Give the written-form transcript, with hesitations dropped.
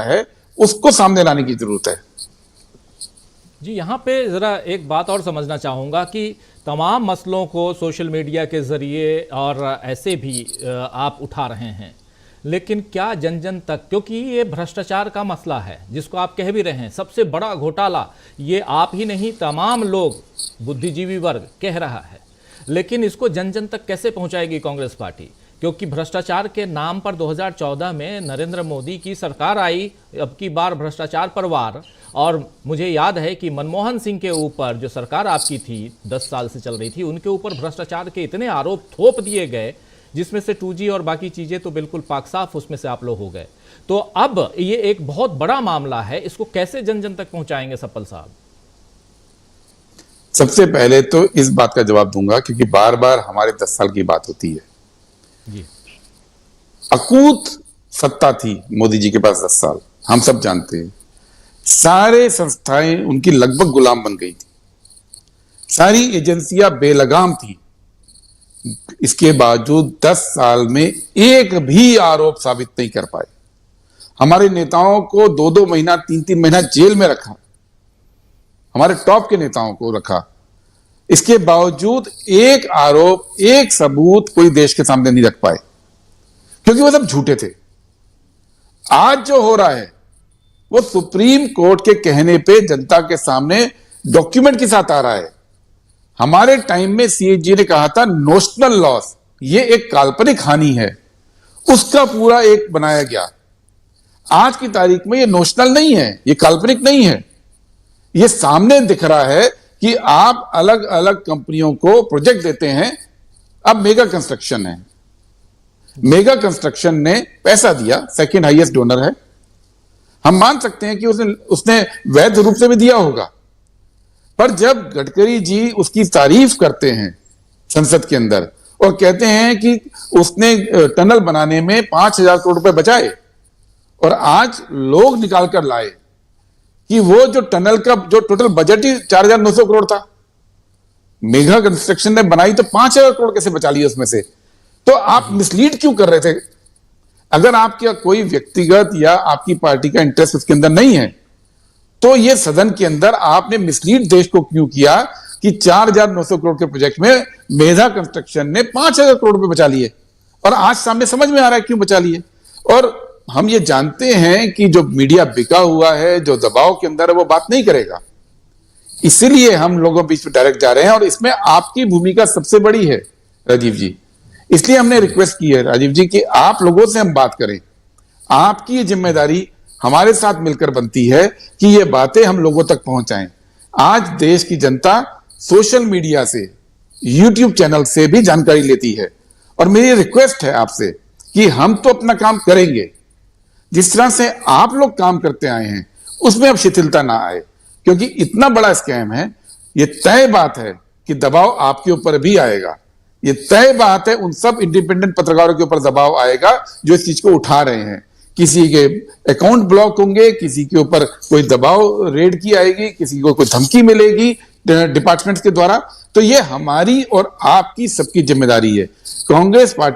है उसको सामने लाने की जरूरत है। जी, यहाँ पे ज़रा एक बात और समझना चाहूँगा कि तमाम मसलों को सोशल मीडिया के ज़रिए और ऐसे भी आप उठा रहे हैं, लेकिन क्या जन जन तक, क्योंकि ये भ्रष्टाचार का मसला है जिसको आप कह भी रहे हैं, सबसे बड़ा घोटाला ये आप ही नहीं तमाम लोग, बुद्धिजीवी वर्ग कह रहा है, लेकिन इसको जन जन तक कैसे पहुँचाएगी कांग्रेस पार्टी? क्योंकि भ्रष्टाचार के नाम पर 2014 में नरेंद्र मोदी की सरकार आई, अब की बार भ्रष्टाचार पर वार। और मुझे याद है कि मनमोहन सिंह के ऊपर जो सरकार आपकी थी 10 साल से चल रही थी, उनके ऊपर भ्रष्टाचार के इतने आरोप थोप दिए गए जिसमें से 2G और बाकी चीज़ें तो बिल्कुल पाक साफ उसमें से आप लोग हो गए। तो अब ये एक बहुत बड़ा मामला है, इसको कैसे जन जन तक पहुंचाएंगे सप्पल साहब? सबसे पहले तो इस बात का जवाब दूंगा, क्योंकि बार बार हमारे 10 साल की बात होती है। जी, अकूत सत्ता थी मोदी जी के पास 10 साल, हम सब जानते हैं। सारे संस्थाएं उनकी लगभग गुलाम बन गई थी, सारी एजेंसियां बेलगाम थी। इसके बावजूद 10 साल में एक भी आरोप साबित नहीं कर पाए। हमारे नेताओं को 2-2 महीना 3-3 महीना जेल में रखा, हमारे टॉप के नेताओं को रखा। इसके बावजूद एक आरोप, एक सबूत कोई देश के सामने नहीं रख पाए, क्योंकि वो सब झूठे थे। आज जो हो रहा है वो सुप्रीम कोर्ट के कहने पे जनता के सामने डॉक्यूमेंट के साथ आ रहा है। हमारे टाइम में CAG ने कहा था नोशनल लॉस, ये एक काल्पनिक हानि है, उसका पूरा एक बनाया गया। आज की तारीख में ये नोशनल नहीं है, ये काल्पनिक नहीं है, ये सामने दिख रहा है कि आप अलग अलग कंपनियों को प्रोजेक्ट देते हैं। अब मेगा कंस्ट्रक्शन है, मेगा कंस्ट्रक्शन ने पैसा दिया, सेकंड हाईएस्ट डोनर है। हम मान सकते हैं कि उसने वैध रूप से भी दिया होगा, पर जब गडकरी जी उसकी तारीफ करते हैं संसद के अंदर और कहते हैं कि उसने टनल बनाने में 5,000 करोड़ रुपए बचाए, और आज लोग निकाल कर लाए कि वो जो टनल का जो टोटल बजट ही 4,900 करोड़ था, मेगा कंस्ट्रक्शन ने बनाई तो 5,000 करोड़ कैसे बचा लिया उसमें से? तो आप मिसलीड क्यों कर रहे थे? अगर आपका कोई व्यक्तिगत या आपकी पार्टी का इंटरेस्ट उसके अंदर नहीं है, तो ये सदन के अंदर आपने मिसलीड देश को क्यों किया कि 4,900 करोड़ के प्रोजेक्ट में मेगा कंस्ट्रक्शन ने 5,000 करोड़ रुपए बचा लिए, और आज सामने समझ में आ रहा है क्यों बचा लिए। और हम ये जानते हैं कि जो मीडिया बिका हुआ है, जो दबाव के अंदर है, वो बात नहीं करेगा, इसीलिए हम लोगों बीच में डायरेक्ट जा रहे हैं। और इसमें आपकी भूमिका सबसे बड़ी है राजीव जी, इसलिए हमने रिक्वेस्ट की है राजीव जी कि आप लोगों से हम बात करें। आपकी ये जिम्मेदारी हमारे साथ मिलकर बनती है कि ये बातें हम लोगों तक पहुंचाएं। आज देश की जनता सोशल मीडिया से, YouTube चैनल से भी जानकारी लेती है, और मेरी रिक्वेस्ट है आपसे कि हम तो अपना काम करेंगे, जिस तरह से आप लोग काम करते आए हैं उसमें अब शिथिलता ना आए, क्योंकि इतना बड़ा स्कैम है। ये तय बात है कि दबाव आपके ऊपर भी आएगा, ये तय बात है उन सब इंडिपेंडेंट पत्रकारों के ऊपर दबाव आएगा जो इस चीज को उठा रहे हैं। किसी के अकाउंट ब्लॉक होंगे, किसी के ऊपर कोई दबाव रेड की आएगी, किसी को कोई धमकी मिलेगी डिपार्टमेंट के द्वारा। तो ये हमारी और आपकी सबकी जिम्मेदारी है। कांग्रेस पार्टी